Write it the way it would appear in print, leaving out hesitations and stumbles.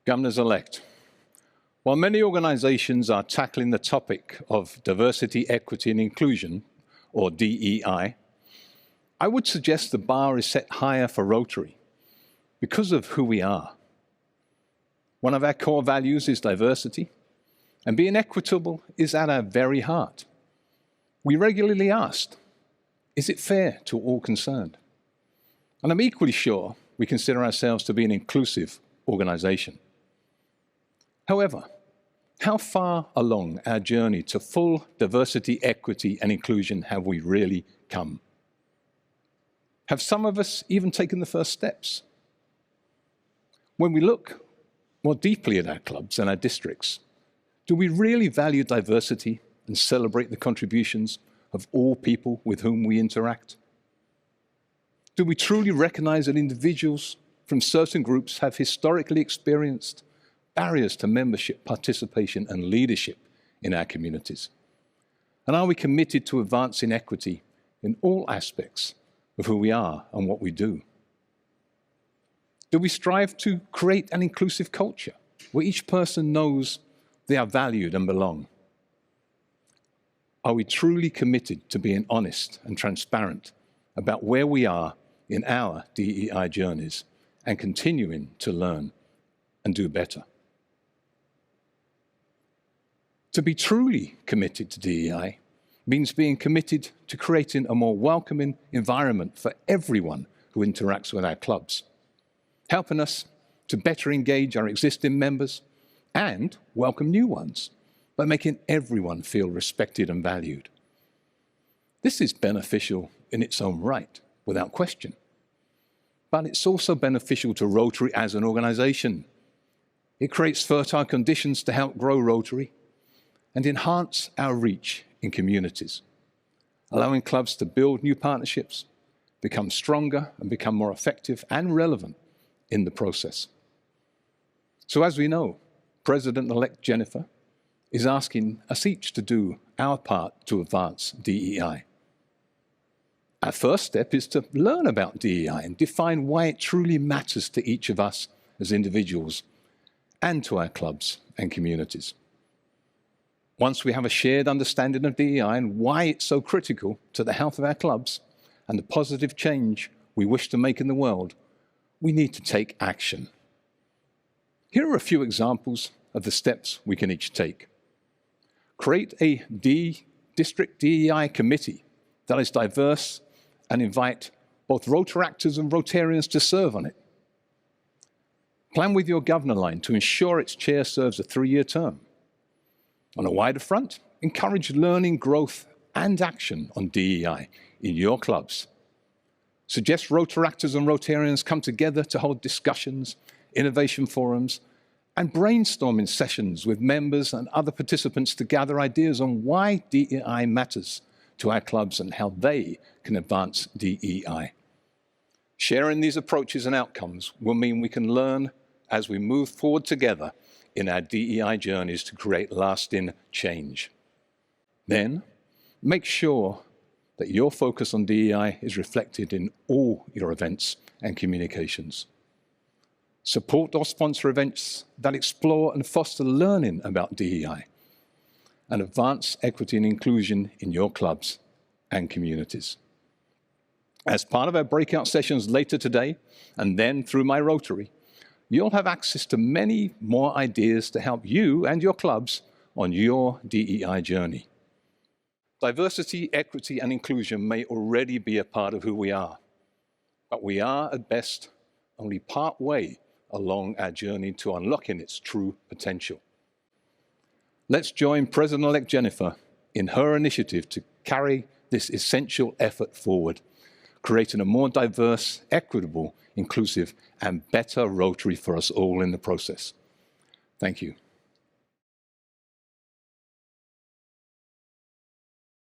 Governors-elect, while many organizations are tackling the topic of diversity, equity, and inclusion, or DEI, I would suggest the bar is set higher for Rotary because of who we are. One of our core values is diversity, and being equitable is at our very heart. We regularly ask, is it fair to all concerned? And I'm equally sure we consider ourselves to be an inclusive organization. However, how far along our journey to full diversity, equity, and inclusion have we really come? Have some of us even taken the first steps? When we look more deeply at our clubs and our districts, do we really value diversity and celebrate the contributions of all people with whom we interact? Do we truly recognize that individuals from certain groups have historically experienced barriers to membership, participation, and leadership in our communities? And are we committed to advancing equity in all aspects of who we are and what we do? Do we strive to create an inclusive culture where each person knows they are valued and belong? Are we truly committed to being honest and transparent about where we are in our DEI journeys and continuing to learn and do better? To be truly committed to DEI means being committed to creating a more welcoming environment for everyone who interacts with our clubs, helping us to better engage our existing members and welcome new ones by making everyone feel respected and valued. This is beneficial in its own right, without question. But it's also beneficial to Rotary as an organization. It creates fertile conditions to help grow Rotary and enhance our reach in communities, allowing clubs to build new partnerships, become stronger, and become more effective and relevant in the process. So as we know, President-elect Jennifer is asking us each to do our part to advance DEI. Our first step is to learn about DEI and define why it truly matters to each of us as individuals and to our clubs and communities. Once we have a shared understanding of DEI and why it's so critical to the health of our clubs and the positive change we wish to make in the world, we need to take action. Here are a few examples of the steps we can each take. Create a district DEI committee that is diverse and invite both Rotaractors and Rotarians to serve on it. Plan with your governor line to ensure its chair serves a 3-year term. On a wider front, encourage learning, growth, and action on DEI in your clubs. Suggest Rotaractors and Rotarians come together to hold discussions, innovation forums, and brainstorming sessions with members and other participants to gather ideas on why DEI matters to our clubs and how they can advance DEI. Sharing these approaches and outcomes will mean we can learn as we move forward together in our DEI journeys to create lasting change. Then, make sure that your focus on DEI is reflected in all your events and communications. Support or sponsor events that explore and foster learning about DEI and advance equity and inclusion in your clubs and communities. As part of our breakout sessions later today, and then through my Rotary, you'll have access to many more ideas to help you and your clubs on your DEI journey. Diversity, equity, and inclusion may already be a part of who we are, but we are, at best, only part way along our journey to unlocking its true potential. Let's join President-elect Jennifer in her initiative to carry this essential effort forward, creating a more diverse, equitable, inclusive, and better Rotary for us all in the process. Thank you.